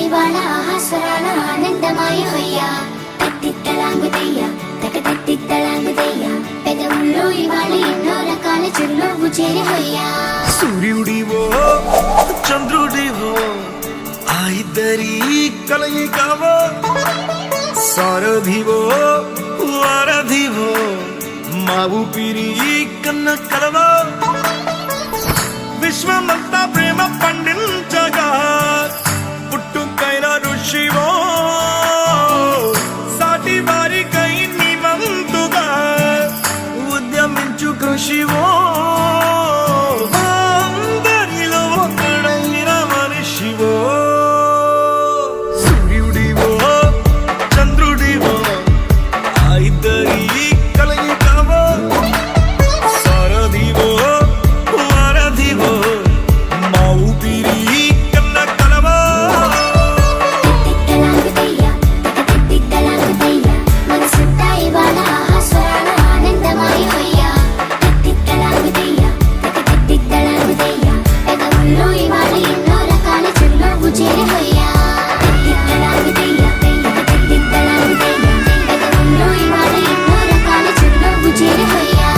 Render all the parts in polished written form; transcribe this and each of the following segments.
ఇవాళ ఆహాస్వరాల ఆనందమాయ హొయ్యా తత్తిత్తలాంగుదయ్య తక తత్తిత్తలాంగుదయ్య పెదవుల్లో ఇవాళ ఎన్నో రకాల చిరునవ్వు చేరి హొయ్యా సూర్యుడివో చంద్రుడివో ఆ ఇద్దరి కలయికవో సారథివో వారధివో మా ఊపిరి కన్న కలవో విశ్వమంతా ప్రేమ పండించగా పుట్టుకైన ఋషివో సాటి వారికై నివంతుగా ఉద్యమించు కృషివో అందరిలో ఒకడైన మనిషివో సూర్యుడివో చంద్రుడివో ఆ ఇద్దరి కలయికవో సారథివో వారధివో మా ఊపిరి కన్న కలవో తత్తిత్తలాంగుదయ్య తక తత్తిత్తలాంగుదయ్య మనసుంతా ఇవాళ ఆహాస్వరాల ఆనందమాయ హొయ్యా తత్తిత్తలాంగుదయ్య తక తత్తిత్తలాంగుదయ్య పెదవుల్లో ఇవాళ ఎన్నో రకాల చిరునవ్వు చేరి హొయ్యా తత్తిత్తలాంగుదయ్య తక తత్తిత్తలాంగుదయ్య పెదవుల్లో ఇవాళ ఎన్నో రకాల చిరునవ్వు చేరి హొయ్యా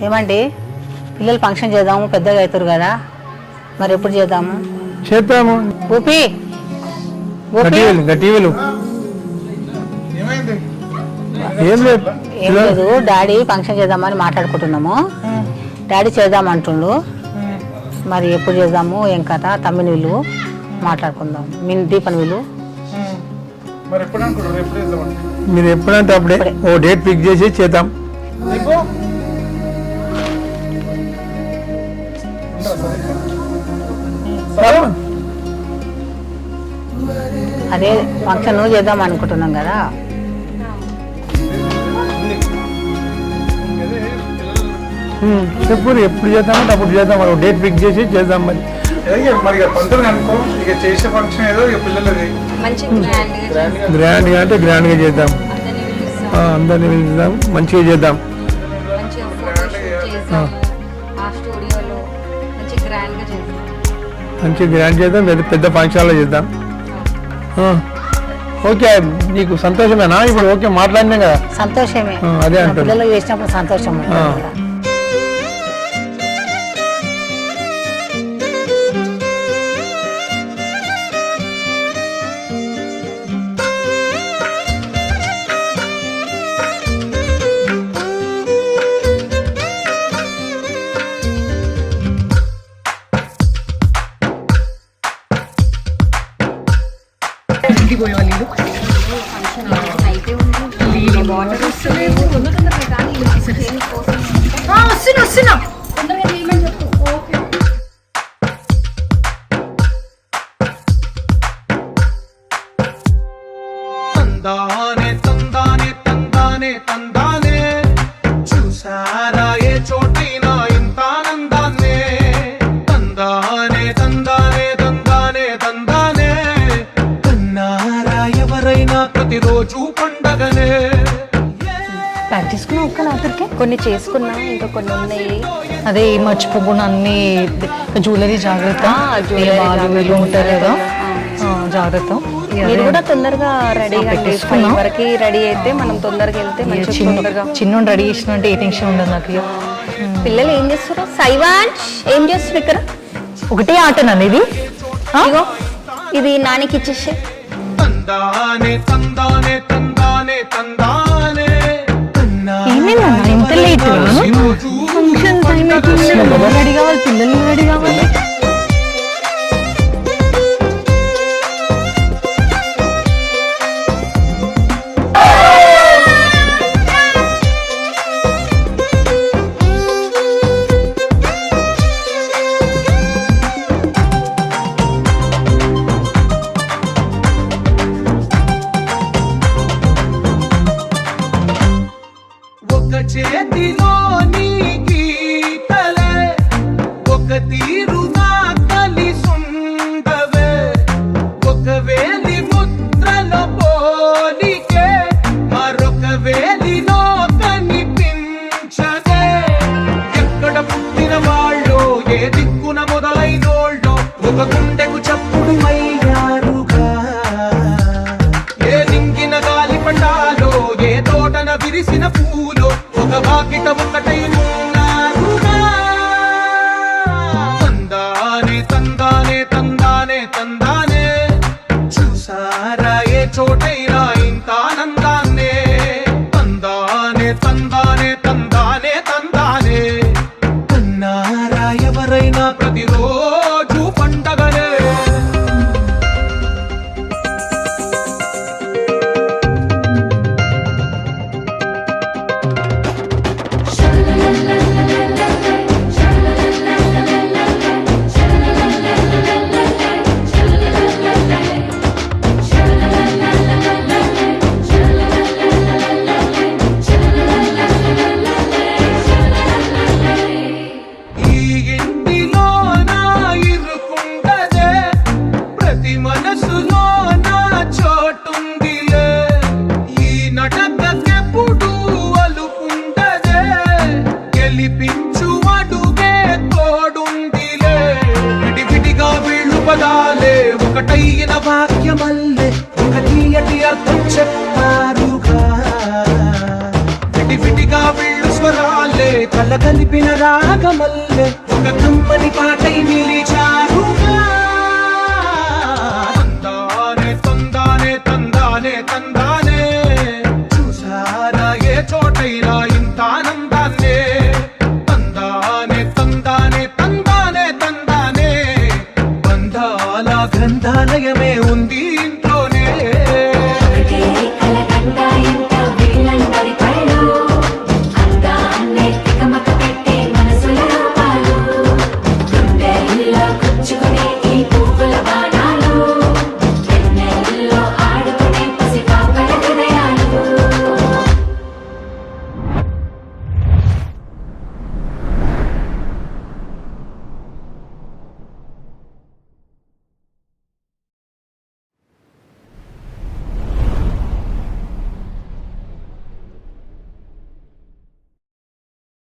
ఏమండి పిల్లలు ఫంక్షన్ చేద్దాము పెద్దగా అవుతారు కదా మరి ఎప్పుడు చేద్దాము చేద్దాము. ఊపి గట్టివేలు ఏం లేదు. ఏం లేదు డాడీ ఫంక్షన్ చేద్దామని మాట్లాడుకుంటున్నాము డాడీ చేద్దామంటుండు మరి ఎప్పుడు చేద్దాము ఏం కథ తమ్మిని వీళ్ళు మాట్లాడుకుందాం మీ దీపని వీళ్ళు మీరు ఎప్పుడంటే అప్పుడే ఓ డేట్ ఫిక్స్ చేసి చేద్దాం. అదే ఫంక్షన్ చేద్దాం అనుకుంటున్నాం కదా చెప్పు ఎప్పుడు చేద్దామంటే అప్పుడు చేద్దాం. మరి డేట్ ఫిక్స్ చేసి చేద్దాం. మరి మరి పంతులు అనుకో ఇక చేసే ఫంక్షన్ ఏదో ఇక పిల్లలది గ్రాండ్ గా అంటే గ్రాండ్ గా చేద్దాం. అందరినీ పిలుద్దాం మంచిగా చేద్దాం. మంచిగా గ్రాండ్ చేద్దాం లేదా పెద్ద ఫంక్షన్లో చేద్దాం. ఓకే నీకు సంతోషమేనా ఇప్పుడు? ఓకే మాట్లాడినాం కదా సంతోషమే అదే అంటే పిల్లలు చేసినప్పుడు సంతోషం వస్తున్నా తందానే తందానే తందానే తందానే చూసారా ఏ చోటైనా ఇంత ఆనందాన్నే తందానే తందానే తందానే తందానే కన్నారా ఎవరైనా ప్రతిరోజు పండగనే తీసుకున్నా ఒక్క రాత్రికి కొన్ని చేసుకున్నా ఇంకా కొన్ని ఉన్నాయి. అదే మర్చిపోకుండా అన్ని జ్యువెలరీ జాగ్రత్త ఉంటారు కదా జాగ్రత్త. మీరు కూడా తొందరగా రెడీగా తీసుకున్న వరకు రెడీ అయితే మనం తొందరగా వెళ్తే మంచిగా చిన్న రెడీ చేసిన అంటే ఏ టెన్షన్ ఉండదు నాకు. పిల్లలు ఏం చేస్తారు? సైవాన్స్ ఏం చేస్తారు ఇక్కడ? ఒకటే ఆటనా ఇది? ఇగో ఇది నానికి ఇచ్చేసే. తందానే తందానే తందానే తందానే ఏమైందన్నా ఇంత లేట్? ఫంక్షన్ టైం అవుతుంది, రెడీ కావాలి, పిల్లలు రెడీ కావాలి. చేతిలో నీ గీతలే ఒక పదాలే ఒకటైన వాక్యమల్లే ఒక తీయటి అర్థం చెప్పారుగా విడివిడిగా వీళ్ళు స్వరాలే కల కలిపిన రాగమల్లే ఒక కమ్మని పాటై నిలిచారుగా